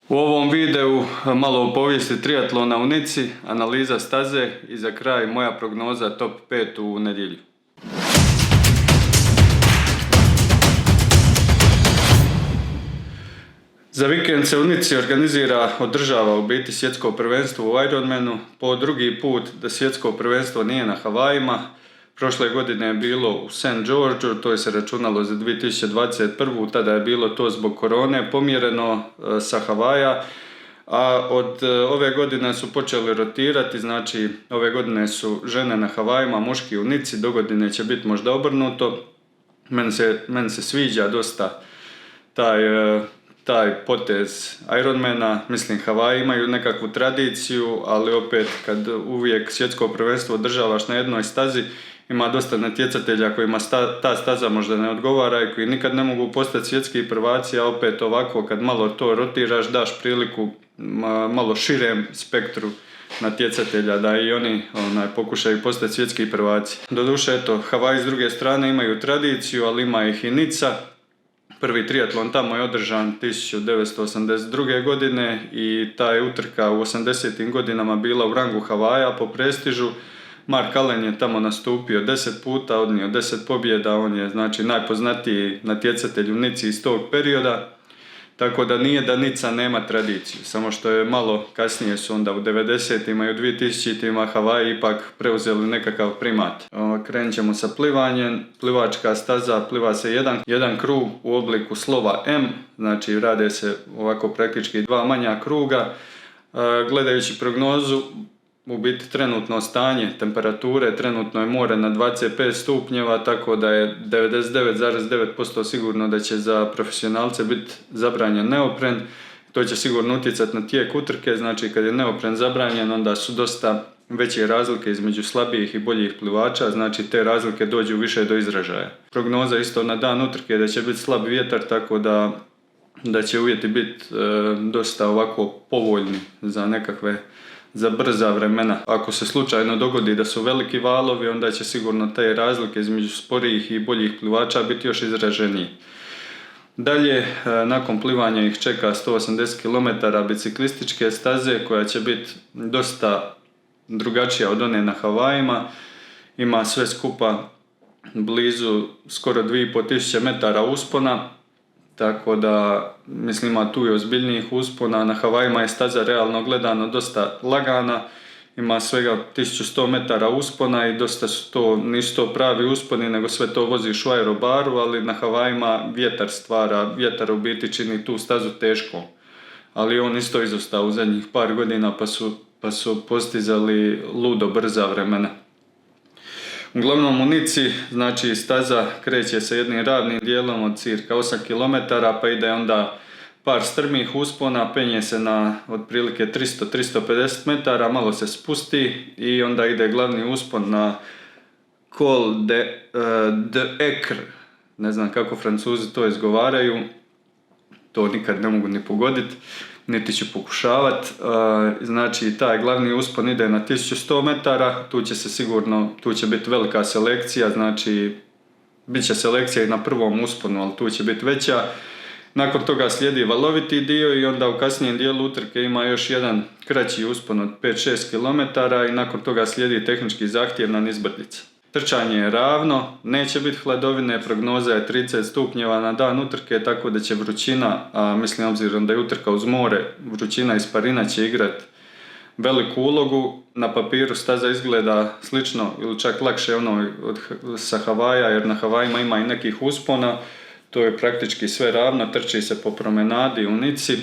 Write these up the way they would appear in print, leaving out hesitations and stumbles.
U ovom videu malo o povijesti triatlona u Nici, analiza staze i za kraj moja prognoza top 5 u nedjelju. Za vikend se u Nici održava u biti svjetsko prvenstvo u Ironmanu, po drugi put da svjetsko prvenstvo nije na Havajima. Prošle godine je bilo u St. Georgeu, to je se računalo za 2021. Tada je bilo to zbog korone pomjereno sa Havaja, a od ove godine su počeli rotirati, znači ove godine su žene na Havajima, muški u Nici, dogodine će biti možda obrnuto. Meni se sviđa dosta taj potez Ironmana, mislim Havaji imaju nekakvu tradiciju, ali opet kad uvijek svjetsko prvenstvo održavaš na jednoj stazi, ima dosta natjecatelja kojima ta staza možda ne odgovara i koji nikad ne mogu postati svjetski prvaci, a opet ovako kad malo to rotiraš daš priliku malo širem spektru natjecatelja da i oni pokušaju postati svjetski prvaci. Doduše eto, Havaji s druge strane imaju tradiciju, ali ima ih i Nica. Prvi triatlon tamo je održan 1982. godine i ta je utrka u 80. godinama bila u rangu Havaja po prestižu. Mark Allen je tamo nastupio 10 puta, odnio 10 pobjeda, on je znači najpoznatiji natjecatelj u Nici iz tog perioda. Tako da nije da Nica nema tradiciju, samo što je malo kasnije su onda u 90-ima i u 2000-ima Havaji ipak preuzeli nekakav primat. Krenut ćemo sa plivanjem. Plivačka staza pliva se jedan krug u obliku slova M, znači rade se ovako praktički dva manja kruga. Gledajući prognozu, u biti trenutno stanje temperature, trenutno je more na 25 stupnjeva, tako da je 99,9% sigurno da će za profesionalce biti zabranjen neopren. To će sigurno utjecati na tijek utrke, znači kad je neopren zabranjen onda su dosta veće razlike između slabijih i boljih plivača, znači te razlike dođu više do izražaja. Prognoza isto na dan utrke da će biti slab vjetar, tako da će uvjeti biti dosta ovako povoljni za brza vremena. Ako se slučajno dogodi da su veliki valovi, onda će sigurno te razlike između sporijih i boljih plivača biti još izraženiji. Dalje, nakon plivanja ih čeka 180 km biciklističke staze koja će biti dosta drugačija od one na Havajima. Ima sve skupa blizu skoro 2500 metara uspona. Tako da, mislim, ima tu i ozbiljnijih uspona. Na Havajima je staza realno gledano dosta lagana. Ima svega 1100 metara uspona i dosta nisu to pravi usponi, nego sve to voziš u aerobaru, ali na Havajima vjetar u biti čini tu stazu teškom. Ali on isto izostao u zadnjih par godina pa su postizali ludo brza vremena. Uglavnom u Nici, znači staza kreće sa jednim ravnim dijelom od cirka 8 km, pa ide onda par strmih uspona, penje se na otprilike 300-350 metara, malo se spusti i onda ide glavni uspon na Col d'Ecre, ne znam kako Francuzi to izgovaraju, to nikad ne mogu ni pogoditi, niti ću pokušavati. Znači taj glavni uspon ide na 1100 metara, tu će biti velika selekcija, znači bit će selekcija i na prvom usponu, ali tu će biti veća. Nakon toga slijedi valoviti dio i onda u kasnijem dijelu utrke ima još jedan kraći uspon od 5-6 km i nakon toga slijedi tehnički zahtjevna nizbrdica. Trčanje je ravno, neće biti hladovine, prognoza je 30 stupnjeva na dan utrke, tako da će vrućina, a mislim obzirom da je utrka uz more, vrućina iz parina će igrati veliku ulogu. Na papiru staza izgleda slično ili čak lakše sa Havaja, jer na Havajima ima i nekih uspona, to je praktički sve ravno, trči se po promenadi u Nici,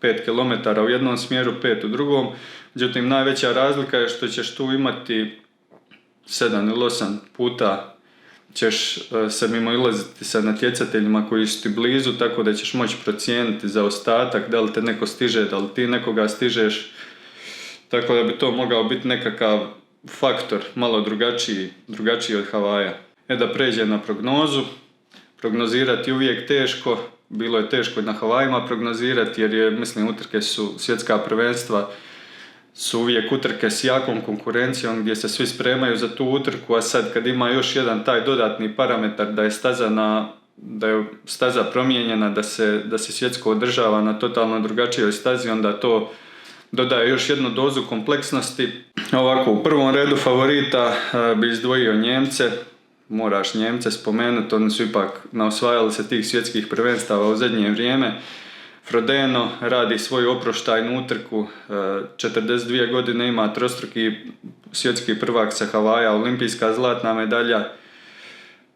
5 km u jednom smjeru, 5 u drugom, međutim najveća razlika je što ćeš tu imati 7 ili 8 puta ćeš se mimoilaziti sa natjecateljima koji su ti blizu, tako da ćeš moći procijeniti zaostatak, da li te neko stiže, da li ti nekoga stižeš, tako da bi to mogao biti nekakav faktor malo drugačiji od Havaja. Da pređem na prognozu. Prognozirati uvijek teško, bilo je teško na Havajima prognozirati jer utrke su svjetska prvenstva, su uvijek utrke s jakom konkurencijom gdje se svi spremaju za tu utrku, a sad kad ima još jedan taj dodatni parametar da je staza na da je staza promijenjena, da se svjetsko održava na totalno drugačijoj stazi, onda to dodaje još jednu dozu kompleksnosti. Ovako, u prvom redu favorita bi izdvojio Njemce. Moraš Njemce spomenuti, oni su ipak naosvajali se tih svjetskih prvenstava u zadnje vrijeme. Frodeno radi svoju oproštajnu utrku, 42 godine ima, trostruki svjetski prvak sa Havaja, olimpijska zlatna medalja.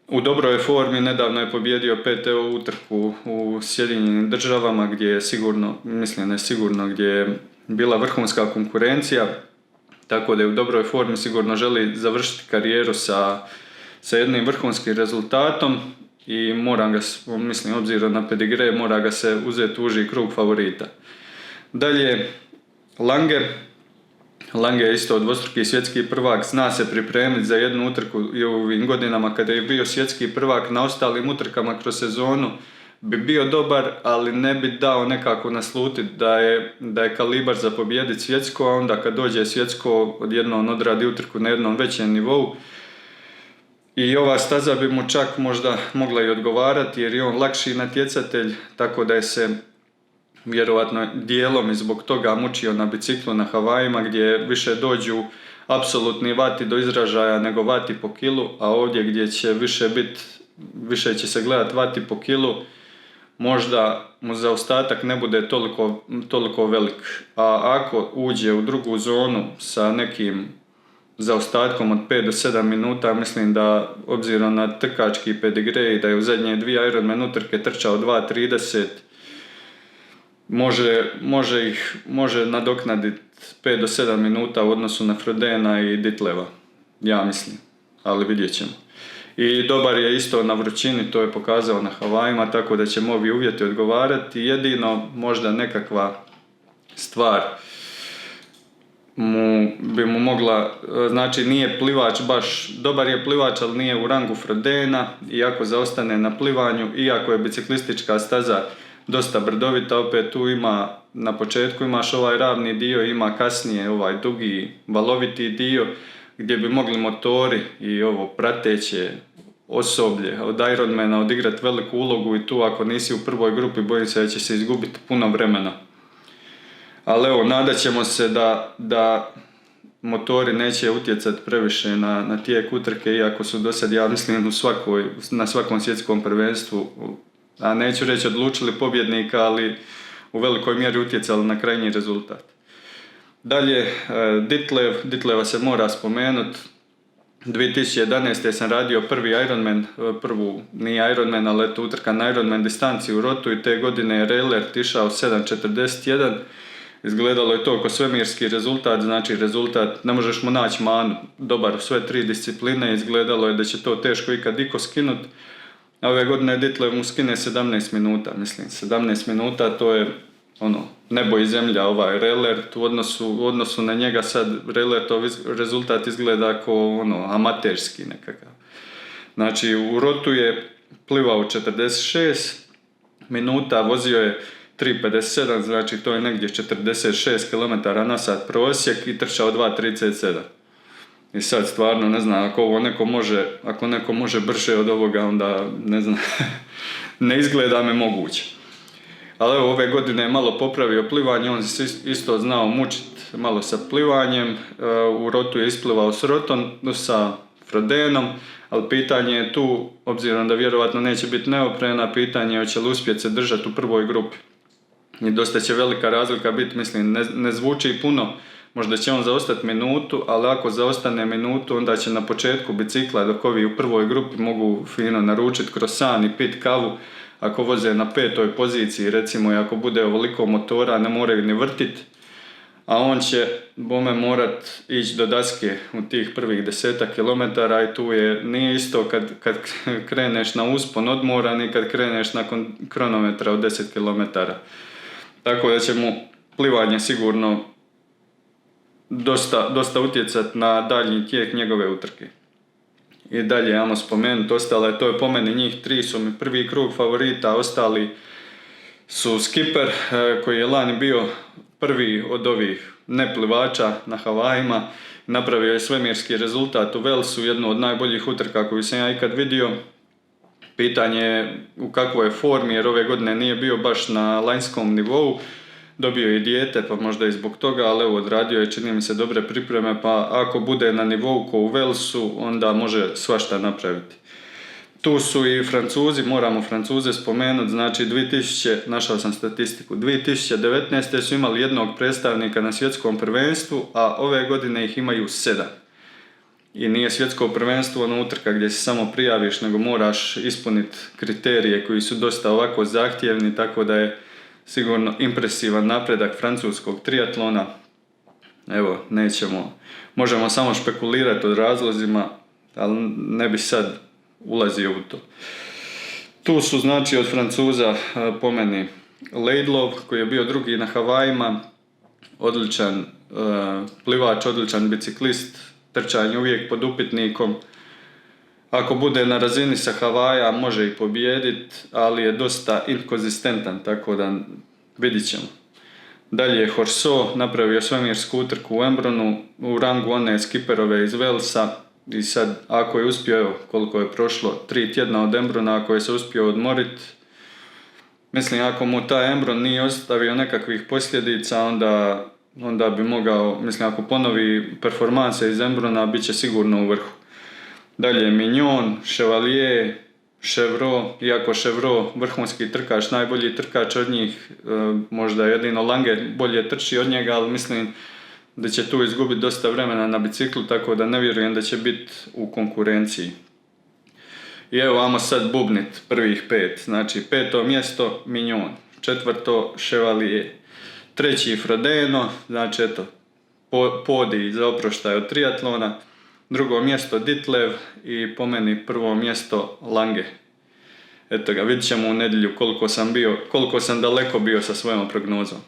U dobroj formi, nedavno je pobjedio PTO utrku u Sjedinjenim Državama gdje je sigurno gdje je bila vrhunska konkurencija, tako da je u dobroj formi, sigurno želi završiti karijeru sa jednim vrhunskim rezultatom i obzirom na pedigre, mora ga se uzeti uži krug favorita. Dalje, Lange je isto dvostruki svjetski prvak, zna se pripremiti za jednu utrku i u ovim godinama kada je bio svjetski prvak na ostalim utrkama kroz sezonu bi bio dobar, ali ne bi dao nekako naslutiti da je kalibar za pobijediti svjetsko, a onda kad dođe svjetsko odjednom odradi utrku na jednom većem nivou. I ova staza bi mu čak možda mogla i odgovarati jer je on lakši natjecatelj, tako da je se vjerovatno dijelom i zbog toga mučio na biciklu na Havajima gdje više dođu apsolutni vati do izražaja nego vati po kilu, a ovdje gdje će više će se gledati vati po kilu, možda mu zaostatak ne bude toliko velik. A ako uđe u drugu zonu sa nekim zaostatkom od 5 do 7 minuta, mislim da obzirom na trkački pedigre i da je u zadnje 2 Ironman utrke trčao 2.30, može nadoknaditi 5 do 7 minuta u odnosu na Frodena i Ditleva, ja mislim, ali vidjet ćemo. I dobar je isto na vrućini, to je pokazao na Havajima, tako da će ovi uvjeti odgovarati. Jedino možda nekakva stvar bi mu mogla, znači nije plivač baš, dobar je plivač, ali nije u rangu Frodena, iako zaostane na plivanju, iako je biciklistička staza dosta brdovita, opet tu na početku imaš ovaj ravni dio, ima kasnije ovaj dugi valoviti dio gdje bi mogli motori i ovo prateće osoblje od Ironmana odigrati veliku ulogu i tu ako nisi u prvoj grupi bojim se da će se izgubiti puno vremena. Ali evo, nadat ćemo se da motori neće utjecati previše na tijek utrke, iako su do sad, ja mislim, na svakom svjetskom prvenstvu, a neću reći odlučili pobjednika, ali u velikoj mjeri utjecali na krajnji rezultat. Dalje, Ditleva se mora spomenuti. 2011. sam radio prvi Ironman, nije Ironman, ali eto utrka na Ironman distanci u Rotu i te godine je Reilert išao 7.41. Izgledalo je to oko svemirski rezultat, znači rezultat, ne možeš mu naći manu, dobar u sve 3 discipline, izgledalo je da će to teško ikad iko skinut. A ove godine Ditlev mu skine 17 minuta, 17 minuta, to je nebo i zemlja, ovaj Reilert u odnosu na njega sad Reilertov rezultat izgleda kao amaterski nekakav. Znači u Rotu je plivao 46 minuta, vozio je 3.57, znači to je negdje 46 km na sat prosjek i trčao 2.37. I sad stvarno ne znam, ako neko može brže od ovoga, onda ne znam, ne izgleda me moguće. Ali evo, ove godine je malo popravio plivanje, on se isto znao mučiti malo sa plivanjem, u Rotu je isplivao sa Frodenom, ali pitanje je tu, obzirom da vjerovatno neće biti neoprena, pitanje je hoće li uspjeti se držati u prvoj grupi. I dosta će velika razlika biti, mislim, ne zvuči puno, možda će on zaostati minutu, ali ako zaostane minutu, onda će na početku bicikla, dok ovi u prvoj grupi mogu fino naručiti croissant i pit kavu, ako voze na 5. poziciji, recimo, i ako bude ovoliko motora, ne moraju ni vrtiti, a on će bome morat ići do daske u tih prvih 10 km i tu nije isto kad kreneš na uspon odmoran i kad kreneš nakon kronometra od 10 km. Tako da će mu plivanje sigurno dosta utjecati na daljnji tijek njegove utrke. I dalje, ajmo spomenuti, to je po meni njih 3 su mi prvi krug favorita, ostali su Skipper koji je lani bio prvi od ovih neplivača na Havajima, napravio je svemirski rezultat u Walesu, jednu od najboljih utrka koju sam ja ikad vidio. Pitanje je u kakvoj je formi, jer ove godine nije bio baš na lanjskom nivou. Dobio je dijete, pa možda i zbog toga, ali evo, odradio je, čini mi se, dobre pripreme, pa ako bude na nivou ko u Walesu, onda može svašta napraviti. Tu su i Francuzi, moramo Francuze spomenuti, znači našao sam statistiku, 2019. su imali jednog predstavnika na svjetskom prvenstvu, a ove godine ih imaju 7. I nije svjetsko prvenstvo ono utrka gdje se samo prijaviš, nego moraš ispuniti kriterije koji su dosta ovako zahtjevni, tako da je sigurno impresivan napredak francuskog triatlona. Evo, možemo samo špekulirati o razlozima, ali ne bi sad ulazio u to. Tu su znači od Francuza po meni Laidlaw, koji je bio drugi na Havajima, odličan plivač, odličan biciklist, trčanje uvijek pod upitnikom. Ako bude na razini sa Havaja može i pobijediti, ali je dosta inkonzistentan, tako da vidit ćemo. Dalje je Horso napravio svemirsku utrku u Embrunu u rangu one skiperove iz Walesa i sad ako je uspio, evo koliko je prošlo, 3 tjedna od Embruna, ako je se uspio odmoriti, mislim ako mu taj Embrun nije ostavio nekakvih posljedica, onda bi mogao, mislim ako ponovi performanse iz Embruna, bit će sigurno u vrhu. Dalje Mignon, Chevalier, Chevreau, iako Chevreau vrhunski trkač, najbolji trkač od njih, možda jedino Lange bolje trči od njega, ali mislim da će tu izgubiti dosta vremena na biciklu, tako da ne vjerujem da će biti u konkurenciji. I evo, ajmo sad bubnit prvih 5. Znači, 5. mjesto Mignon, 4. Chevalier, 3. Frodeno, znači eto, podij za oproštaj od triatlona, 2. mjesto Ditlev i po meni 1. mjesto Lange. Eto ga, vidit ćemo u nedjelju koliko sam daleko bio sa svojom prognozom.